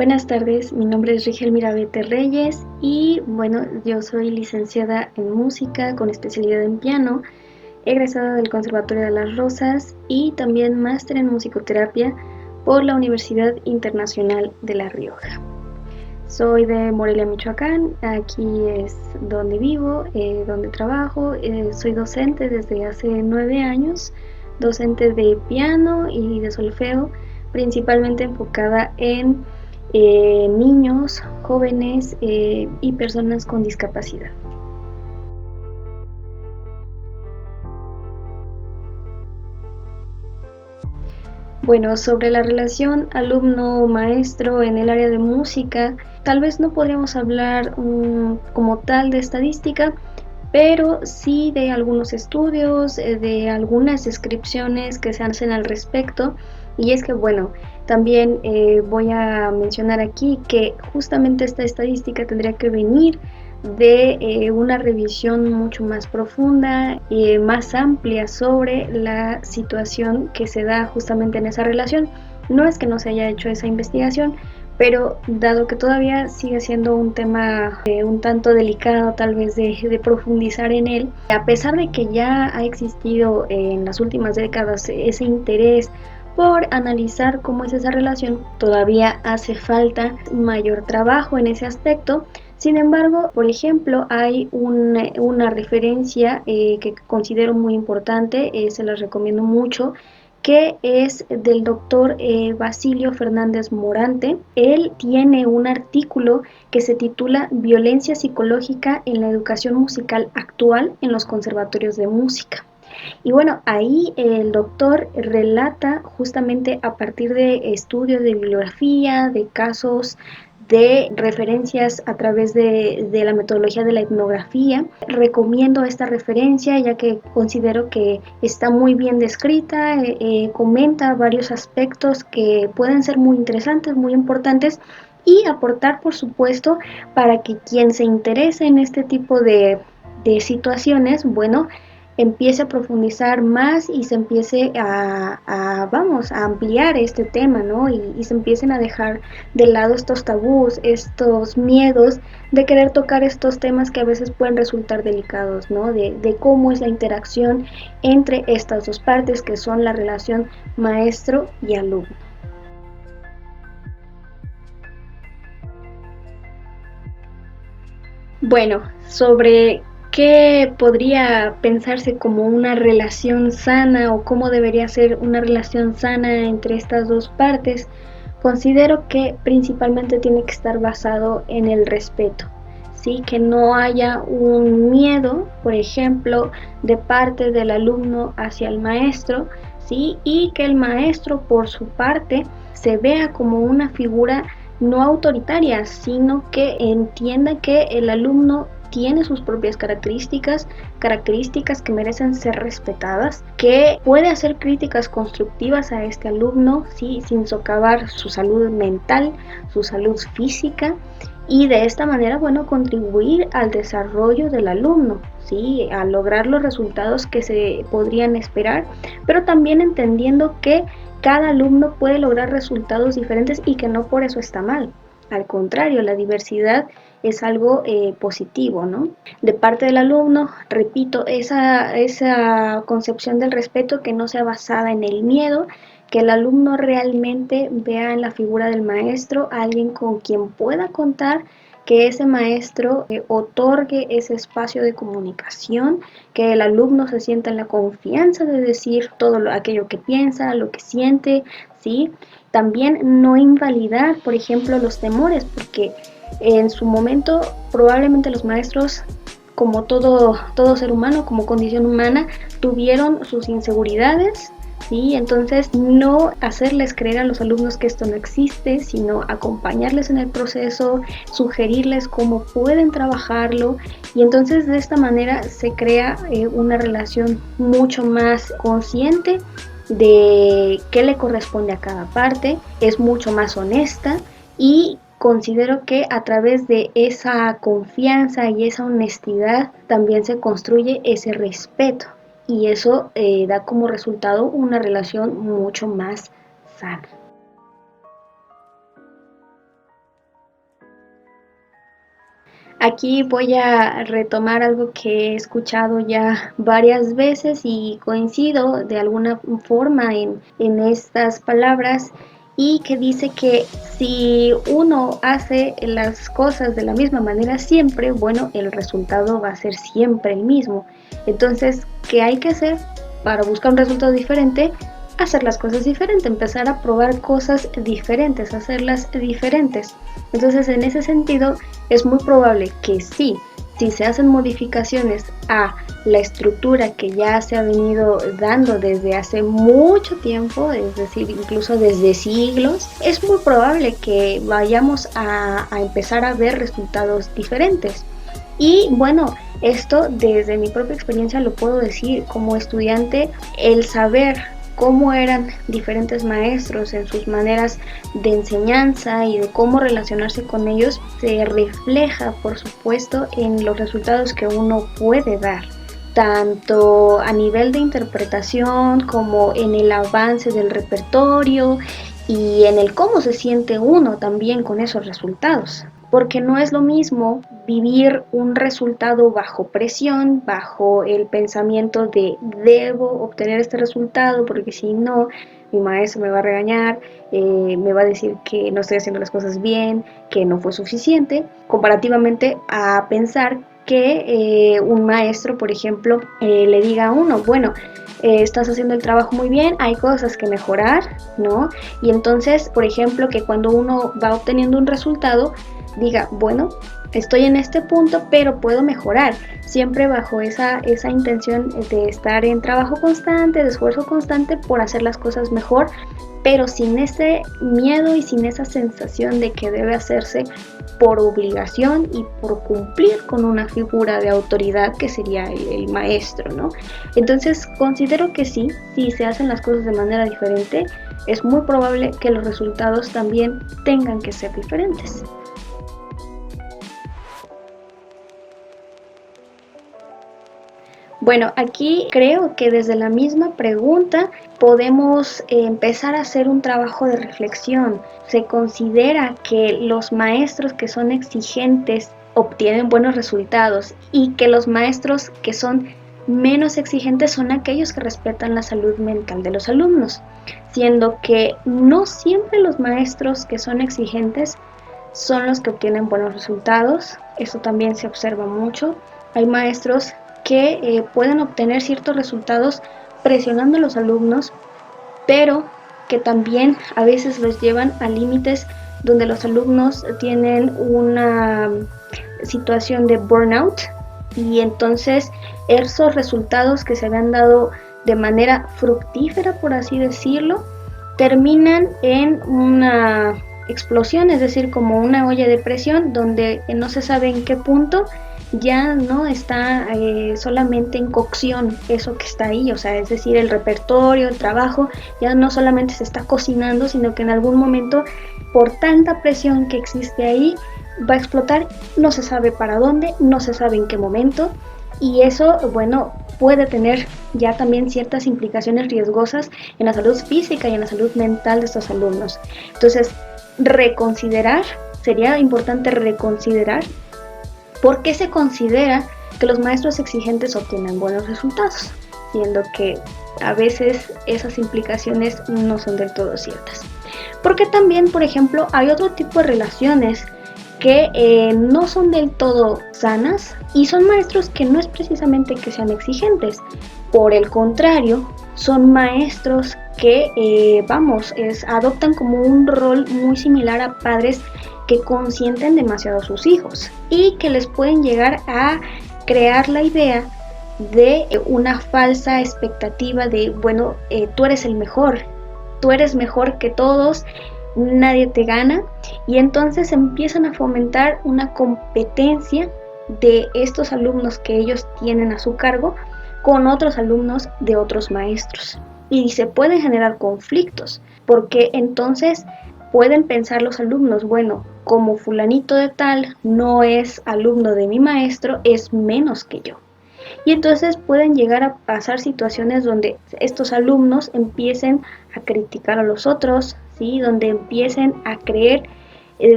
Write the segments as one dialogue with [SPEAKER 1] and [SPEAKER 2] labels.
[SPEAKER 1] Buenas tardes, mi nombre es Rigel Mirabete Reyes y bueno, yo soy licenciada en música con especialidad en piano, egresada del Conservatorio de las Rosas y también máster en musicoterapia por la Universidad Internacional de La Rioja. Soy de Morelia, Michoacán, aquí es donde vivo, donde trabajo, soy docente desde hace 9 años, docente de piano y de solfeo, principalmente enfocada en niños, jóvenes y personas con discapacidad. Bueno, sobre la relación alumno-maestro en el área de música, tal vez no podríamos hablar como tal de estadística, pero sí de algunos estudios, de algunas descripciones que se hacen al respecto. Y es que, bueno, también voy a mencionar aquí que justamente esta estadística tendría que venir de una revisión mucho más profunda y más amplia sobre la situación que se da justamente en esa relación. No es que no se haya hecho esa investigación, pero dado que todavía sigue siendo un tema un tanto delicado tal vez de profundizar en él, a pesar de que ya ha existido en las últimas décadas ese interés por analizar cómo es esa relación, todavía hace falta mayor trabajo en ese aspecto. Sin embargo, por ejemplo, hay una referencia que considero muy importante, se las recomiendo mucho, que es del doctor Basilio Fernández Morante. Él tiene un artículo que se titula Violencia psicológica en la educación musical actual en los conservatorios de música. Y bueno, ahí el doctor relata justamente a partir de estudios de bibliografía, de casos, de referencias a través de la metodología de la etnografía. Recomiendo esta referencia ya que considero que está muy bien descrita, comenta varios aspectos que pueden ser muy interesantes, muy importantes y aportar, por supuesto, para que quien se interese en este tipo de situaciones, bueno, empiece a profundizar más y se empiece vamos, a ampliar este tema, ¿no? Y se empiecen a dejar de lado estos tabús, estos miedos de querer tocar estos temas que a veces pueden resultar delicados, ¿no? De cómo es la interacción entre estas dos partes que son la relación maestro y alumno. Bueno, sobre qué podría pensarse como una relación sana o cómo debería ser una relación sana entre estas dos partes, considero que principalmente tiene que estar basado en el respeto, ¿sí? Que no haya un miedo, por ejemplo, de parte del alumno hacia el maestro, ¿sí? Y que el maestro, por su parte, se vea como una figura no autoritaria, sino que entienda que el alumno tiene sus propias características que merecen ser respetadas, que puede hacer críticas constructivas a este alumno, ¿sí? Sin socavar su salud mental, su salud física, y de esta manera, bueno, contribuir al desarrollo del alumno, ¿sí? A lograr los resultados que se podrían esperar, pero también entendiendo que cada alumno puede lograr resultados diferentes y que no por eso está mal. Al contrario, la diversidad es algo positivo, ¿no? De parte del alumno, repito, esa concepción del respeto que no sea basada en el miedo, que el alumno realmente vea en la figura del maestro a alguien con quien pueda contar, que ese maestro otorgue ese espacio de comunicación, que el alumno se sienta en la confianza de decir todo aquello que piensa, lo que siente, ¿sí? También no invalidar, por ejemplo, los temores, porque en su momento probablemente los maestros, como todo ser humano, como condición humana, tuvieron sus inseguridades, ¿sí? Entonces, no hacerles creer a los alumnos que esto no existe, sino acompañarles en el proceso, sugerirles cómo pueden trabajarlo, y entonces de esta manera se crea una relación mucho más consciente de qué le corresponde a cada parte, es mucho más honesta y considero que a través de esa confianza y esa honestidad también se construye ese respeto y eso da como resultado una relación mucho más sana. Aquí voy a retomar algo que he escuchado ya varias veces y coincido de alguna forma en estas palabras y que dice que si uno hace las cosas de la misma manera siempre, bueno, el resultado va a ser siempre el mismo. Entonces, ¿qué hay que hacer para buscar un resultado diferente? Hacer las cosas diferentes, empezar a probar cosas diferentes, hacerlas diferentes. Entonces, en ese sentido, es muy probable que sí, si se hacen modificaciones a la estructura que ya se ha venido dando desde hace mucho tiempo, es decir, incluso desde siglos, es muy probable que vayamos a empezar a ver resultados diferentes. Y bueno, esto desde mi propia experiencia lo puedo decir como estudiante, el saber cómo eran diferentes maestros en sus maneras de enseñanza y de cómo relacionarse con ellos se refleja, por supuesto, en los resultados que uno puede dar, tanto a nivel de interpretación como en el avance del repertorio y en el cómo se siente uno también con esos resultados. Porque no es lo mismo vivir un resultado bajo presión, bajo el pensamiento de debo obtener este resultado porque si no, mi maestro me va a regañar, me va a decir que no estoy haciendo las cosas bien, que no fue suficiente, comparativamente a pensar que un maestro, por ejemplo, le diga a uno, bueno, estás haciendo el trabajo muy bien, hay cosas que mejorar, ¿no? Y entonces, por ejemplo, que cuando uno va obteniendo un resultado, diga, bueno, estoy en este punto, pero puedo mejorar, siempre bajo esa intención de estar en trabajo constante, de esfuerzo constante por hacer las cosas mejor, pero sin ese miedo y sin esa sensación de que debe hacerse por obligación y por cumplir con una figura de autoridad que sería el maestro, ¿no? Entonces considero que sí, si se hacen las cosas de manera diferente, es muy probable que los resultados también tengan que ser diferentes. Bueno, aquí creo que desde la misma pregunta podemos empezar a hacer un trabajo de reflexión. Se considera que los maestros que son exigentes obtienen buenos resultados y que los maestros que son menos exigentes son aquellos que respetan la salud mental de los alumnos, siendo que no siempre los maestros que son exigentes son los que obtienen buenos resultados. Eso también se observa mucho. Hay maestros que pueden obtener ciertos resultados presionando a los alumnos, pero que también a veces los llevan a límites donde los alumnos tienen una situación de burnout y entonces esos resultados que se habían dado de manera fructífera, por así decirlo, terminan en una explosión, es decir, como una olla de presión donde no se sabe en qué punto ya no está solamente en cocción eso que está ahí, o sea, es decir, el repertorio, el trabajo, ya no solamente se está cocinando, sino que en algún momento, por tanta presión que existe ahí, va a explotar, no se sabe para dónde, no se sabe en qué momento, y eso, bueno, puede tener ya también ciertas implicaciones riesgosas en la salud física y en la salud mental de estos alumnos. Entonces, sería importante reconsiderar por qué se considera que los maestros exigentes obtienen buenos resultados, siendo que a veces esas implicaciones no son del todo ciertas. Porque también, por ejemplo, hay otro tipo de relaciones que no son del todo sanas y son maestros que no es precisamente que sean exigentes, por el contrario, son maestros que, adoptan como un rol muy similar a padres que consienten demasiado a sus hijos y que les pueden llegar a crear la idea de una falsa expectativa de, bueno, tú eres el mejor, tú eres mejor que todos, nadie te gana, y entonces empiezan a fomentar una competencia de estos alumnos que ellos tienen a su cargo con otros alumnos de otros maestros. Y se pueden generar conflictos, porque entonces pueden pensar los alumnos, bueno, como fulanito de tal no es alumno de mi maestro, es menos que yo. Y entonces pueden llegar a pasar situaciones donde estos alumnos empiecen a criticar a los otros, ¿sí? Donde empiecen a creer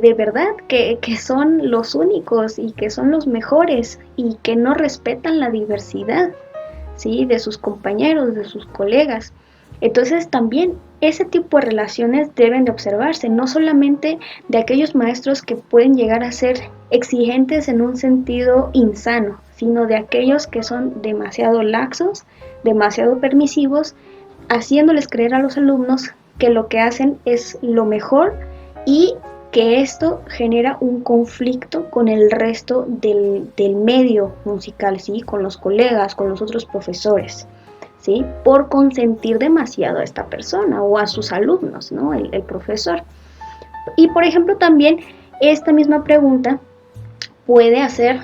[SPEAKER 1] de verdad que son los únicos y que son los mejores y que no respetan la diversidad, ¿sí? De sus compañeros, de sus colegas. Entonces también ese tipo de relaciones deben de observarse, no solamente de aquellos maestros que pueden llegar a ser exigentes en un sentido insano, sino de aquellos que son demasiado laxos, demasiado permisivos, haciéndoles creer a los alumnos que lo que hacen es lo mejor y que esto genera un conflicto con el resto del medio musical, ¿sí? Con los colegas, con los otros profesores, ¿sí? Por consentir demasiado a esta persona o a sus alumnos, ¿no? El profesor. Y por ejemplo también esta misma pregunta puede hacer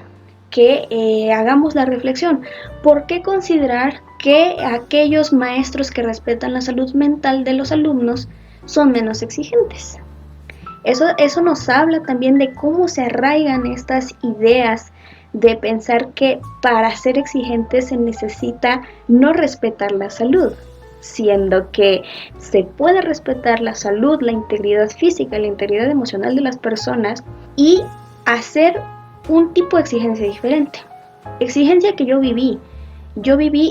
[SPEAKER 1] que hagamos la reflexión. ¿Por qué considerar que aquellos maestros que respetan la salud mental de los alumnos son menos exigentes? Eso nos habla también de cómo se arraigan estas ideas de pensar que para ser exigente se necesita no respetar la salud, siendo que se puede respetar la salud, la integridad física, la integridad emocional de las personas y hacer un tipo de exigencia diferente. Exigencia que yo viví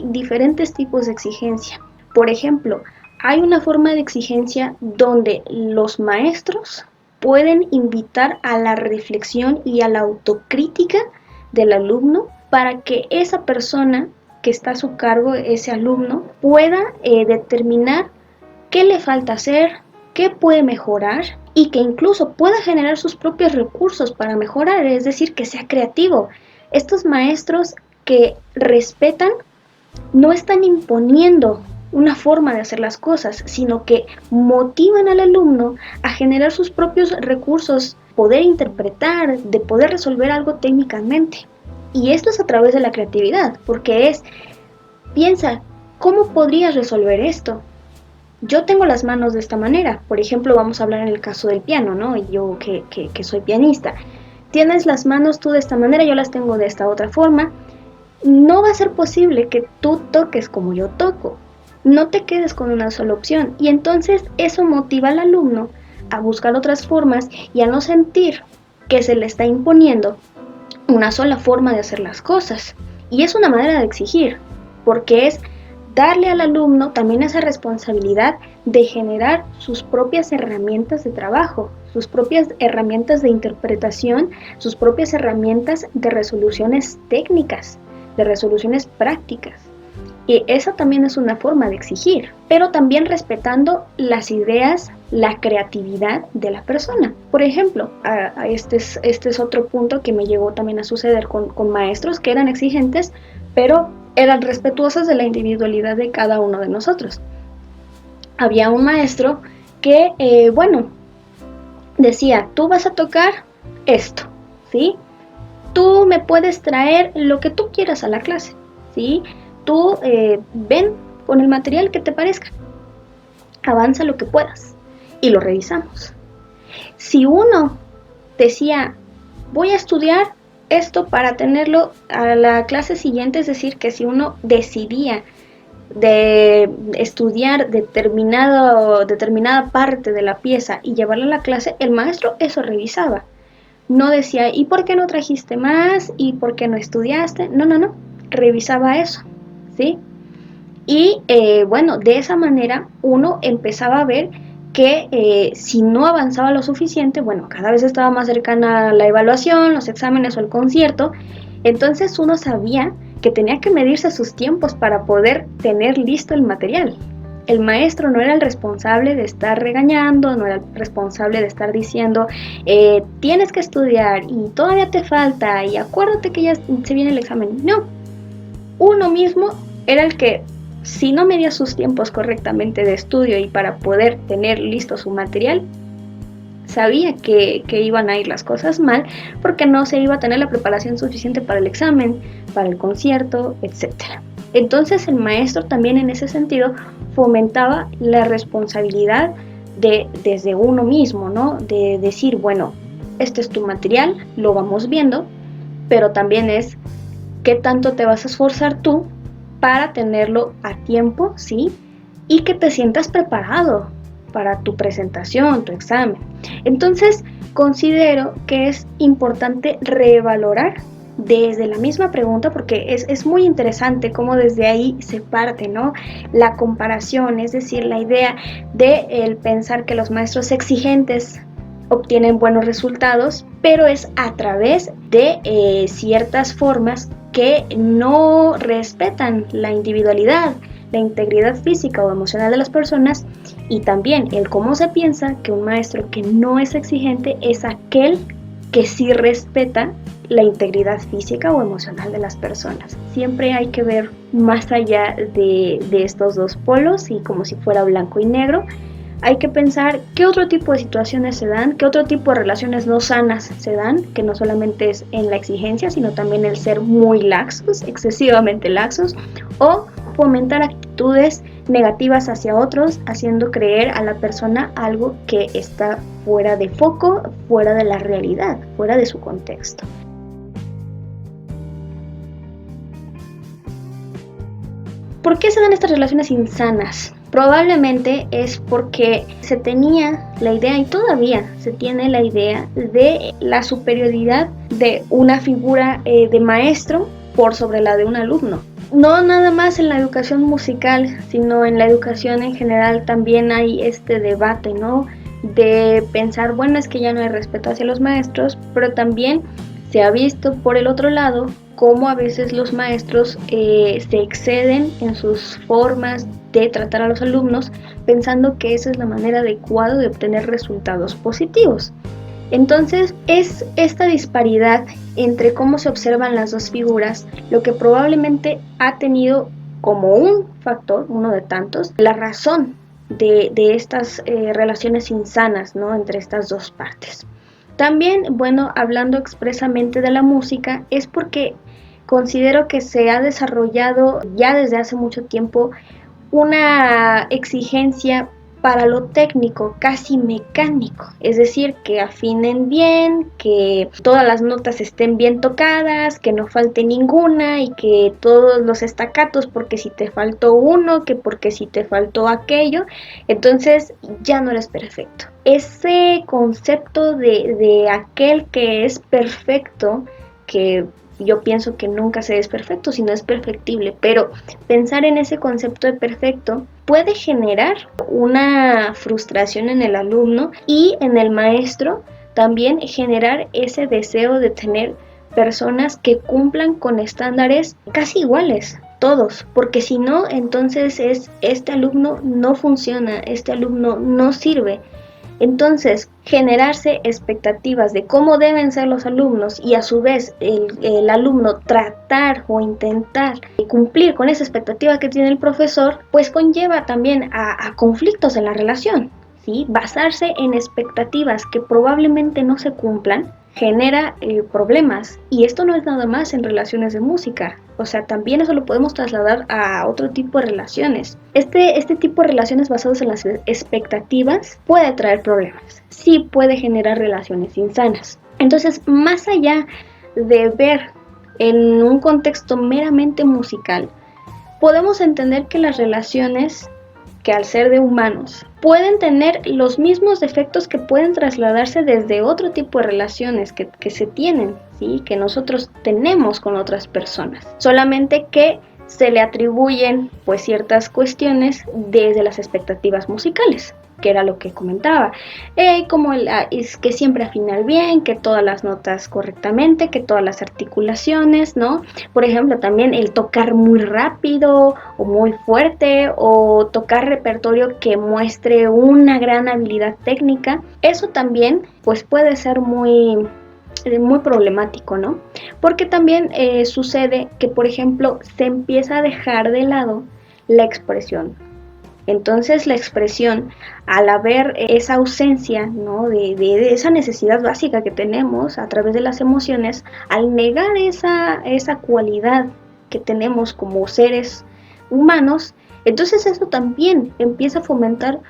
[SPEAKER 1] diferentes tipos de exigencia. Por ejemplo, hay una forma de exigencia donde los maestros pueden invitar a la reflexión y a la autocrítica del alumno para que esa persona que está a su cargo, ese alumno, pueda determinar qué le falta hacer, qué puede mejorar y que incluso pueda generar sus propios recursos para mejorar, es decir, que sea creativo. Estos maestros que respetan no están imponiendo una forma de hacer las cosas, sino que motivan al alumno a generar sus propios recursos, poder interpretar, de poder resolver algo técnicamente. Y esto es a través de la creatividad, porque piensa, ¿cómo podrías resolver esto? Yo tengo las manos de esta manera, por ejemplo, vamos a hablar en el caso del piano, ¿no? Yo que soy pianista. Tienes las manos tú de esta manera, yo las tengo de esta otra forma. No va a ser posible que tú toques como yo toco. No te quedes con una sola opción. Y entonces eso motiva al alumno a buscar otras formas y a no sentir que se le está imponiendo una sola forma de hacer las cosas. Y es una manera de exigir, porque es darle al alumno también esa responsabilidad de generar sus propias herramientas de trabajo, sus propias herramientas de interpretación, sus propias herramientas de resoluciones técnicas, de resoluciones prácticas. Y esa también es una forma de exigir, pero también respetando las ideas, la creatividad de la persona. Por ejemplo, este es otro punto que me llegó también a suceder con maestros que eran exigentes, pero eran respetuosos de la individualidad de cada uno de nosotros. Había un maestro que, decía, tú vas a tocar esto, ¿sí? Tú me puedes traer lo que tú quieras a la clase, ¿sí? Tú ven con el material que te parezca, avanza lo que puedas y lo revisamos. Si uno decía, voy a estudiar esto para tenerlo a la clase siguiente, es decir, que si uno decidía de estudiar determinada parte de la pieza y llevarla a la clase, el maestro eso revisaba. No decía, ¿y por qué no trajiste más? ¿Y por qué no estudiaste? No, revisaba eso, ¿sí? Y de esa manera uno empezaba a ver que si no avanzaba lo suficiente, cada vez estaba más cercana a la evaluación, los exámenes o el concierto, entonces uno sabía que tenía que medirse sus tiempos para poder tener listo el material. El maestro no era el responsable de estar regañando, no era el responsable de estar diciendo tienes que estudiar y todavía te falta y acuérdate que ya se viene el examen. No, uno mismo era el que, si no medía sus tiempos correctamente de estudio y para poder tener listo su material, sabía que iban a ir las cosas mal porque no se iba a tener la preparación suficiente para el examen, para el concierto, etc. Entonces el maestro también en ese sentido fomentaba la responsabilidad desde uno mismo, ¿no? De decir, este es tu material, lo vamos viendo, pero también es qué tanto te vas a esforzar tú para tenerlo a tiempo, ¿sí? Y que te sientas preparado para tu presentación, tu examen. Entonces, considero que es importante revalorar desde la misma pregunta, porque es muy interesante cómo desde ahí se parte, ¿no? La comparación, es decir, la idea de el pensar que los maestros exigentes obtienen buenos resultados, pero es a través de ciertas formas que no respetan la individualidad, la integridad física o emocional de las personas, y también el cómo se piensa que un maestro que no es exigente es aquel que sí respeta la integridad física o emocional de las personas. Siempre hay que ver más allá de estos dos polos y como si fuera blanco y negro. Hay que pensar qué otro tipo de situaciones se dan, qué otro tipo de relaciones no sanas se dan, que no solamente es en la exigencia, sino también el ser muy laxos, excesivamente laxos, o fomentar actitudes negativas hacia otros, haciendo creer a la persona algo que está fuera de foco, fuera de la realidad, fuera de su contexto. ¿Por qué se dan estas relaciones insanas? Probablemente es porque se tenía la idea, y todavía se tiene la idea, de la superioridad de una figura de maestro por sobre la de un alumno. No nada más en la educación musical, sino en la educación en general también hay este debate, ¿no? De pensar, bueno, es que ya no hay respeto hacia los maestros, pero también se ha visto por el otro lado cómo a veces los maestros se exceden en sus formas de tratar a los alumnos, pensando que esa es la manera adecuada de obtener resultados positivos. Entonces es esta disparidad entre cómo se observan las dos figuras lo que probablemente ha tenido como un factor, uno de tantos, la razón de estas relaciones insanas, ¿no?, entre estas dos partes. También, bueno, hablando expresamente de la música, es porque considero que se ha desarrollado ya desde hace mucho tiempo una exigencia para lo técnico, casi mecánico, es decir, que afinen bien, que todas las notas estén bien tocadas, que no falte ninguna y que todos los estacatos, porque si te faltó uno, que porque si te faltó aquello, entonces ya no eres perfecto. Ese concepto de aquel que es perfecto, que yo pienso que nunca se es perfecto, sino es perfectible, pero pensar en ese concepto de perfecto puede generar una frustración en el alumno y en el maestro, también generar ese deseo de tener personas que cumplan con estándares casi iguales, todos, porque si no, entonces este alumno no funciona, este alumno no sirve. Entonces, generarse expectativas de cómo deben ser los alumnos y a su vez el alumno tratar o intentar cumplir con esa expectativa que tiene el profesor, pues conlleva también a conflictos en la relación, ¿sí? Basarse en expectativas que probablemente no se cumplan genera problemas, y esto no es nada más en relaciones de música, o sea, también eso lo podemos trasladar a otro tipo de relaciones. Este tipo de relaciones basadas en las expectativas puede traer problemas, sí puede generar relaciones insanas. Entonces, más allá de ver en un contexto meramente musical, podemos entender que las relaciones, que al ser de humanos, pueden tener los mismos defectos que pueden trasladarse desde otro tipo de relaciones que se tienen, ¿sí?, que nosotros tenemos con otras personas, solamente que se le atribuyen pues ciertas cuestiones desde las expectativas musicales, que era lo que comentaba, como es que siempre afinar bien, que todas las notas correctamente, que todas las articulaciones, ¿no? Por ejemplo, también el tocar muy rápido o muy fuerte, o tocar repertorio que muestre una gran habilidad técnica. Eso también pues puede ser muy problemático, ¿no? Porque también sucede que, por ejemplo, se empieza a dejar de lado la expresión. Entonces la expresión, al haber esa ausencia, ¿no?, de esa necesidad básica que tenemos a través de las emociones, al negar esa cualidad que tenemos como seres humanos, entonces eso también empieza a fomentar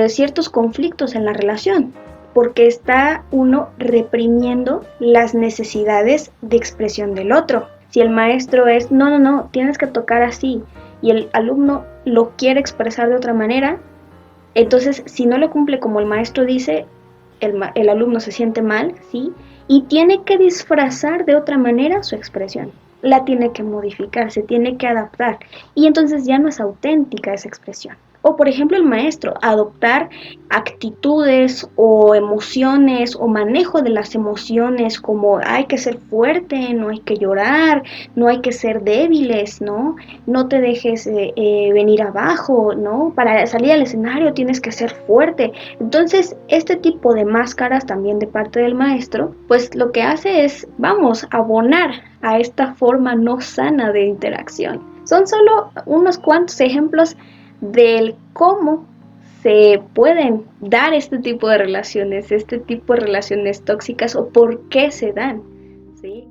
[SPEAKER 1] ciertos conflictos en la relación, porque está uno reprimiendo las necesidades de expresión del otro. Si el maestro es, no, tienes que tocar así, y el alumno lo quiere expresar de otra manera, Entonces, si no lo cumple como el maestro dice, el alumno se siente mal, ¿sí? Y tiene que disfrazar de otra manera su expresión. La tiene que modificar, se tiene que adaptar. Y entonces ya no es auténtica esa expresión. O por ejemplo el maestro, adoptar actitudes o emociones o manejo de las emociones como hay que ser fuerte, no hay que llorar, no hay que ser débiles, ¿no? No te dejes venir abajo, ¿no? Para salir al escenario tienes que ser fuerte. Entonces, este tipo de máscaras también de parte del maestro, pues lo que hace es, vamos, abonar a esta forma no sana de interacción. Son solo unos cuantos ejemplos del cómo se pueden dar este tipo de relaciones tóxicas o por qué se dan, ¿sí?